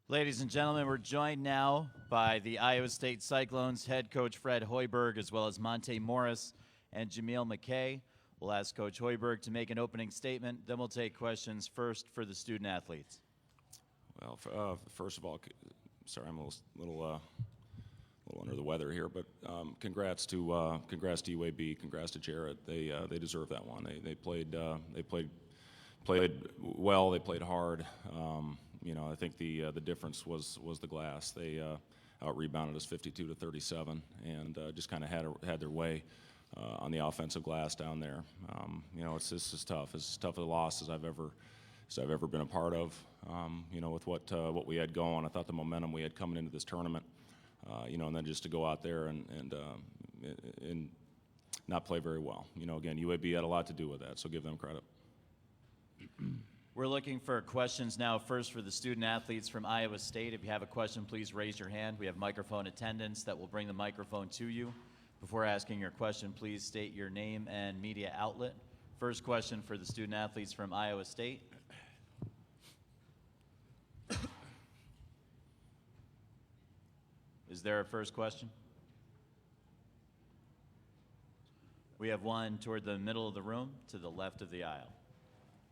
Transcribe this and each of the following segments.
Ladies and gentlemen, we're joined now by the Iowa State Cyclones head coach Fred Hoiberg, as well as Monte Morris and Jameel McKay. We'll ask Coach Hoiberg to make an opening statement, then we'll take questions first for the student athletes. Well, first of all, sorry, I'm a little under the weather here, but congrats to UAB, congrats to Jarrett. They deserve that one. They played well. They played hard. I think the difference was the glass. They out-rebounded us 52-37, and just kind of had their way on the offensive glass down there. This is tough. It's as tough a loss as I've ever been a part of. With what we had going, I thought the momentum we had coming into this tournament, and then just to go out there and not play very well. Again, UAB had a lot to do with that, so give them credit. We're looking for questions now, first for the student athletes from Iowa State. If you have a question, please raise your hand. We have microphone attendants that will bring the microphone to you. Before asking your question, please state your name and media outlet. First question for the student athletes from Iowa State. Is there a first question? We have one toward the middle of the room, to the left of the aisle.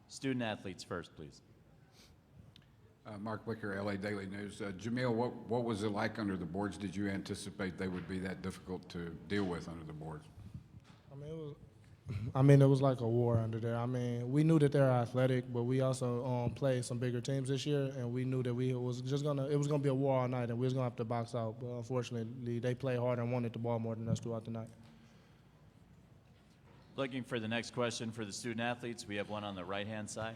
Student athletes first, please. Mark Wicker, LA Daily News. Jameel, what was it like under the boards? Did you anticipate they would be that difficult to deal with under the boards? It was like a war under there. We knew that they're athletic, but we also played some bigger teams this year, and we knew that it was gonna be a war all night, and we was gonna have to box out. But unfortunately, they played hard and wanted the ball more than us throughout the night. Looking for the next question for the student athletes. We have one on the right-hand side.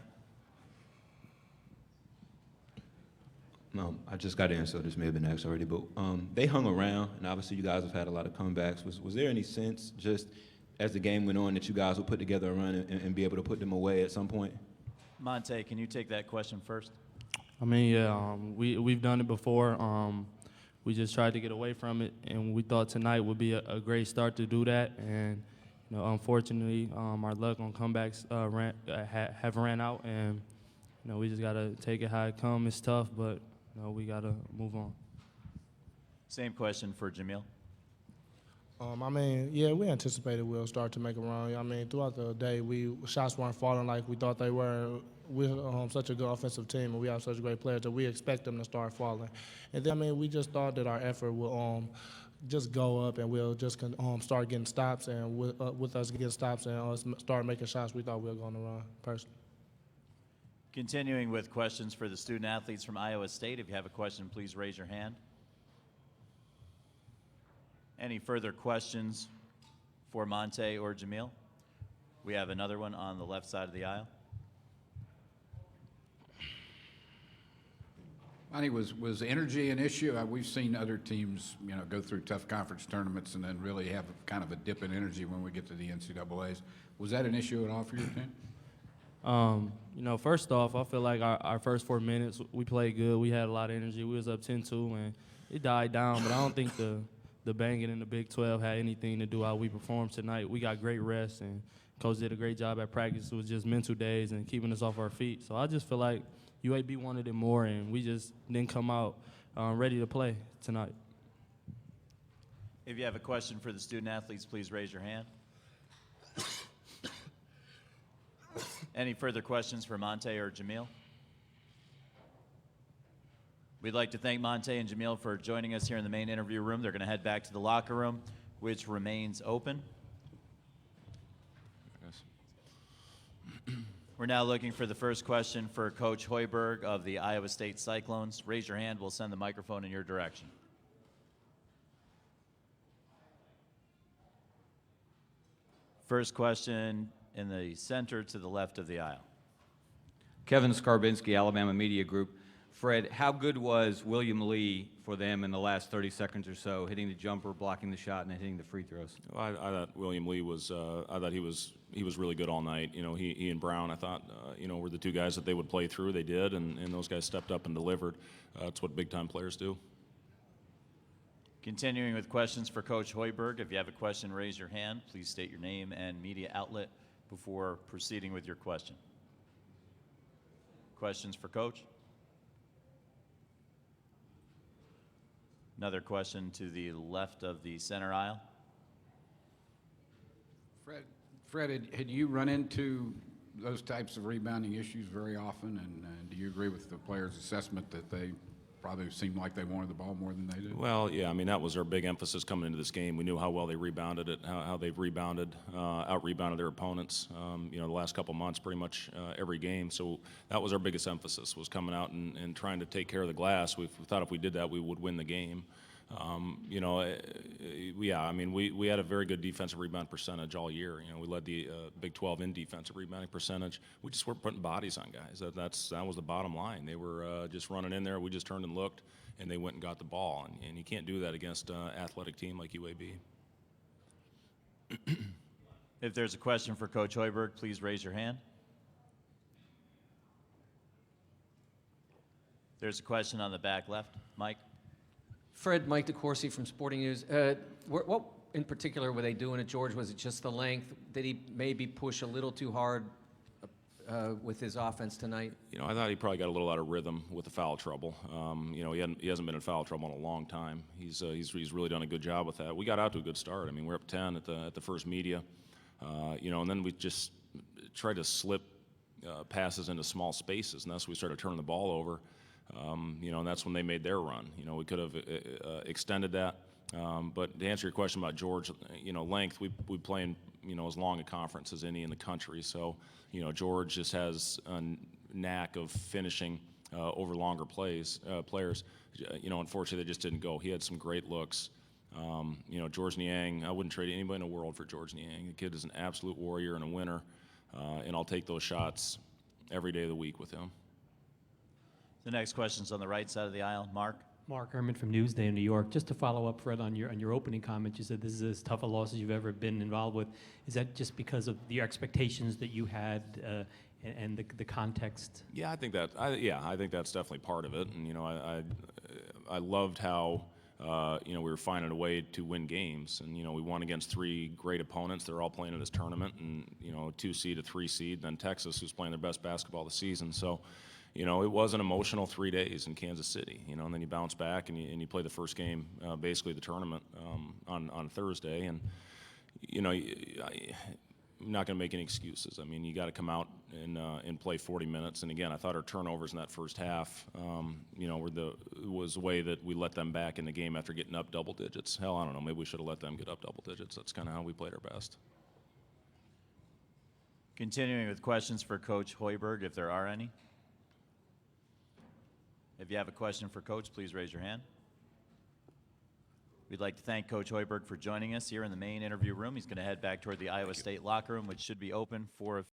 I just got in, so this may have been asked already, but they hung around, and obviously you guys have had a lot of comebacks. Was there any sense, just as the game went on, that you guys would put together a run and be able to put them away at some point? Monte, can you take that question first? We've done it before. We just tried to get away from it, and we thought tonight would be a great start to do that. And unfortunately, our luck on comebacks have ran out, and we just gotta take it how it comes. It's tough, but we gotta move on. Same question for Jameel. We anticipated we'll start to make a run. Throughout the day, shots weren't falling like we thought they were. We're such a good offensive team, and we have such great players that we expect them to start falling. And then, we just thought that our effort will just go up, and we'll just start getting stops. And with us getting stops and us start making shots, we thought we were going to run, personally. Continuing with questions for the student athletes from Iowa State. If you have a question, please raise your hand. Any further questions for Monte or Jameel? We have another one on the left side of the aisle. Monty, was energy an issue? We've seen other teams, go through tough conference tournaments and then really have kind of a dip in energy when we get to the NCAAs. Was that an issue at all for your team? First off, I feel like our first 4 minutes, we played good. We had a lot of energy. We was up 10-2, and it died down, but I don't think the banging in the Big 12 had anything to do how we performed tonight. We got great rest, and Coach did a great job at practice. It was just mental days and keeping us off our feet. So I just feel like UAB wanted it more, and we just didn't come out ready to play tonight. If you have a question for the student athletes, please raise your hand. Any further questions for Monte or Jameel? We'd like to thank Monte and Jameel for joining us here in the main interview room. They're going to head back to the locker room, which remains open. We're now looking for the first question for Coach Hoiberg of the Iowa State Cyclones. Raise your hand. We'll send the microphone in your direction. First question in the center to the left of the aisle. Kevin Skarbinski, Alabama Media Group. Fred, how good was William Lee for them in the last 30 seconds or so, hitting the jumper, blocking the shot, and then hitting the free throws? Well, I thought William Lee was. I thought he was really good all night. He and Brown, I thought, were the two guys that they would play through. They did, and those guys stepped up and delivered. That's what big-time players do. Continuing with questions for Coach Hoiberg. If you have a question, raise your hand. Please state your name and media outlet before proceeding with your question. Questions for Coach? Another question to the left of the center aisle. Fred, had you run into those types of rebounding issues very often, and do you agree with the players' assessment that they probably seemed like they wanted the ball more than they did? Well, yeah, I mean, that was our big emphasis coming into this game. We knew how well they rebounded it, how they've rebounded, out-rebounded their opponents, the last couple months, pretty much every game. So that was our biggest emphasis, was coming out and trying to take care of the glass. We thought if we did that, we would win the game. We had a very good defensive rebound percentage all year. We led the Big 12 in defensive rebounding percentage. We just weren't putting bodies on guys. That was the bottom line. They were just running in there. We just turned and looked, and they went and got the ball. And you can't do that against an athletic team like UAB. If there's a question for Coach Hoiberg, please raise your hand. There's a question on the back left. Mike? Fred, Mike DeCourcy from Sporting News. What in particular were they doing at George? Was it just the length? Did he maybe push a little too hard with his offense tonight? I thought he probably got a little out of rhythm with the foul trouble. He hasn't been in foul trouble in a long time. He's really done a good job with that. We got out to a good start. I mean, we're up 10 at the first media, and then we just tried to slip passes into small spaces, and that's when we started turning the ball over. And that's when they made their run. We could have extended that. But to answer your question about George, length, we play in, as long a conference as any in the country. So, George just has a knack of finishing over longer players. Unfortunately, they just didn't go. He had some great looks. George Niang, I wouldn't trade anybody in the world for George Niang. The kid is an absolute warrior and a winner, and I'll take those shots every day of the week with him. The next question's on the right side of the aisle. Mark? Mark Herman from Newsday in New York. Just to follow up, Fred, on your opening comment, you said this is as tough a loss as you've ever been involved with. Is that just because of the expectations that you had and the context? Yeah, I think that's definitely part of it. And I loved how we were finding a way to win games, and we won against three great opponents. They're all playing in this tournament, and 2 seed, a 3 seed, then Texas, who's playing their best basketball of the season. So. It was an emotional 3 days in Kansas City, and then you bounce back and you play the first game, basically the tournament, on Thursday. And, I'm not going to make any excuses. I mean, you got to come out and play 40 minutes. And again, I thought our turnovers in that first half, was the way that we let them back in the game after getting up double digits. Hell, I don't know, maybe we should have let them get up double digits. That's kind of how we played our best. Continuing with questions for Coach Hoiberg, if there are any. If you have a question for Coach, please raise your hand. We'd like to thank Coach Hoiberg for joining us here in the main interview room. He's going to head back toward the Iowa State locker room, which should be open for